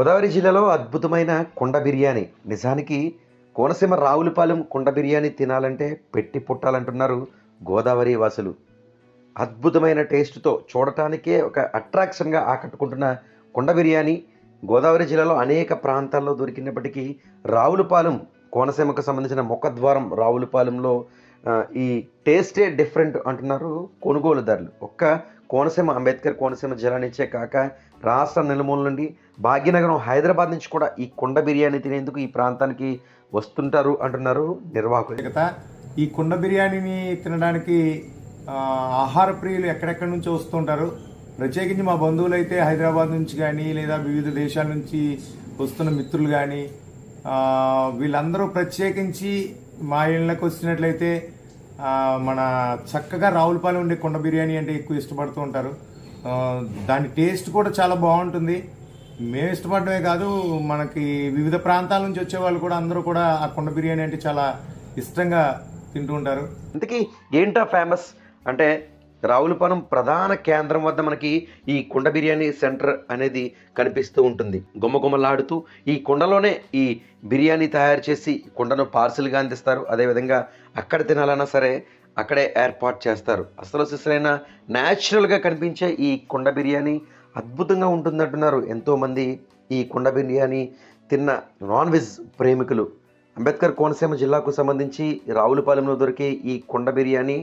గోదావరి జిల్లాలో అద్భుతమైన కుండ బిర్యానీ. నిజానికి కోనసీమ రావులపాలెం కుండ బిర్యానీ తినాలంటే పెట్టి పుట్టాలంటున్నారు గోదావరి వాసులు. అద్భుతమైన టేస్ట్‌తో చూడటానికే ఒక అట్రాక్షన్‌గా ఆకట్టుకుంటున్న కుండ బిర్యానీ గోదావరి జిల్లాలో అనేక ప్రాంతాల్లో దొరికినప్పటికీ రావులపాలెం కోనసీమకు సంబంధించిన ముఖద్వారం రావులపాలెంలో ఈ టేస్టే డిఫరెంట్ అంటున్నారు కొనుగోలుదారులు. కోనసీమ అంబేద్కర్ కోనసీమ జిల్లా నుంచే కాక రాష్ట్ర నలుమూల నుండి భాగ్యనగరం హైదరాబాద్ నుంచి కూడా ఈ కుండ బిర్యానీ తినేందుకు ఈ ప్రాంతానికి వస్తుంటారు అంటున్నారు నిర్వాహకులు. ఈ కుండ బిర్యానీని తినడానికి ఆహార ప్రియులు ఎక్కడెక్కడి నుంచి వస్తుంటారు. ప్రత్యేకించి మా బంధువులు అయితే హైదరాబాద్ నుంచి కానీ లేదా వివిధ దేశాల నుంచి వస్తున్న మిత్రులు కానీ వీళ్ళందరూ ప్రత్యేకించి మా ఇళ్ళకి వచ్చినట్లయితే మన చక్కగా రావులపాలెం ఉండే కుండ బిర్యానీ అంటే ఎక్కువ ఇష్టపడుతూ ఉంటారు. దాని టేస్ట్ కూడా చాలా బాగుంటుంది. మేము ఇష్టపడమే కాదు, మనకి వివిధ ప్రాంతాల నుంచి వచ్చే వాళ్ళు కూడా అందరూ కూడా ఆ కుండ బిర్యానీ అంటే చాలా ఇష్టంగా తింటూ ఉంటారు. ఇంతకీ ఏంటా ఫేమస్ అంటే రావులపాలెం ప్రధాన కేంద్రం వద్ద మనకి ఈ కుండ బిర్యానీ సెంటర్ అనేది కనిపిస్తూ ఉంటుంది. గుమ్మగుమ్మలాడుతూ ఈ కుండలోనే ఈ బిర్యానీ తయారు చేసి కుండను పార్సిల్గా అందిస్తారు. అదేవిధంగా అక్కడ తినాలన్నా సరే అక్కడే ఏర్పాటు చేస్తారు. అసలు సిసలైన న్యాచురల్గా కనిపించే ఈ కుండ బిర్యానీ అద్భుతంగా ఉంటుందంటున్నారు ఎంతోమంది ఈ కుండ బిర్యానీ తిన్న నాన్ వెజ్ ప్రేమికులు. అంబేద్కర్ కోనసీమ జిల్లాకు సంబంధించి రావులపాలెంలో దొరికే ఈ కుండ బిర్యానీ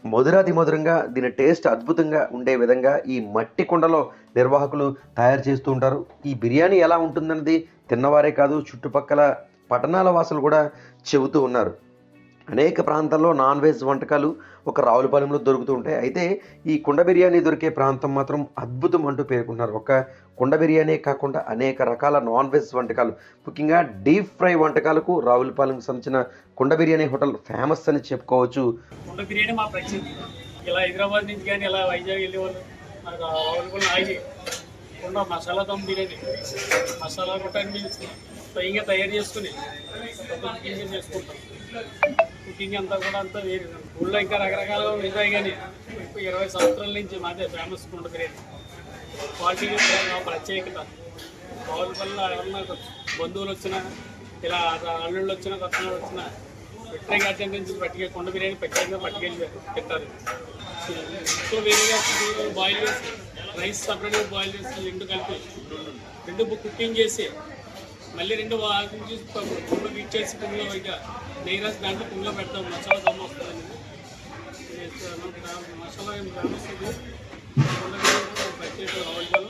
మధురాతి మధురంగా, దీని టేస్ట్ అద్భుతంగా ఉండే విధంగా ఈ మట్టి కుండలో నిర్వాహకులు తయారు చేస్తూ ఉంటారు. ఈ బిర్యానీ ఎలా ఉంటుందన్నది తిన్నవారే కాదు, చుట్టుపక్కల పట్టణాల వాసులు కూడా చెబుతూ ఉన్నారు. అనేక ప్రాంతాల్లో నాన్ వెజ్ వంటకాలు ఒక రావులపాలెంలో దొరుకుతూ ఉంటాయి. అయితే ఈ కుండ బిర్యానీ దొరికే ప్రాంతం మాత్రం అద్భుతం అంటూ పేర్కొన్నారు. ఒక కుండ బిర్యానీ కాకుండా అనేక రకాల నాన్ వెజ్ వంటకాలు, ముఖ్యంగా డీప్ ఫ్రై వంటకాలకు రావులపాలెంకి సంబంధించిన కుండ బిర్యానీ హోటల్ ఫేమస్ అని చెప్పుకోవచ్చు. కుండ బిర్యానీ మా ప్రత్యేకత. ఇలా హైదరాబాద్ నుంచి కానీ ఇలా వైజాగ్ వెళ్ళేవాళ్ళు మనకు రావులపాలెం ఆగి కుండ మసాలా దమ్ బిర్యానీ, మసాలా కొట్టని స్వయంగా తయారు చేసుకుని కుకింగ్ చేసుకుంటాం. కుకింగ్ అంతా కూడా అంతా వేరు. ఊళ్ళో ఇంకా రకరకాలుగా ఉంటాయి కానీ ఇప్పుడు 20 సంవత్సరాల నుంచి మాదే ఫేమస్ కుండ బిర్యానీ. క్వాలిటీ ప్రత్యేకత. రావులపాలెంలో ఎవరన్నా బంధువులు వచ్చినా, ఇలా అల్లుళ్ళు వచ్చినా, కొత్తలు వచ్చినా వెట్రీ గార్డెన్ నుంచి పట్టుకెళ్ళి కుండ బిర్యానీ ప్రత్యేకంగా పట్టుకెళ్ళి తింటారు. సో వేరేగా బాయిల్ చేసి రైస్ సపరేట్గా బాయిల్ చేసి రెండు కుకింగ్ చేసి మళ్ళీ 2 వారం చూసి కుండ హీట్ చేసి కుండలో ఇక నెయ్యి రాసి దాంట్లో కుండలో పెడతాం. మసాలా దమ్మ వస్తుందండి. మసాలా ఏం ఫేమస్ ఇది కుండ బిర్యానీ ప్రత్యేక రావులపాలెం.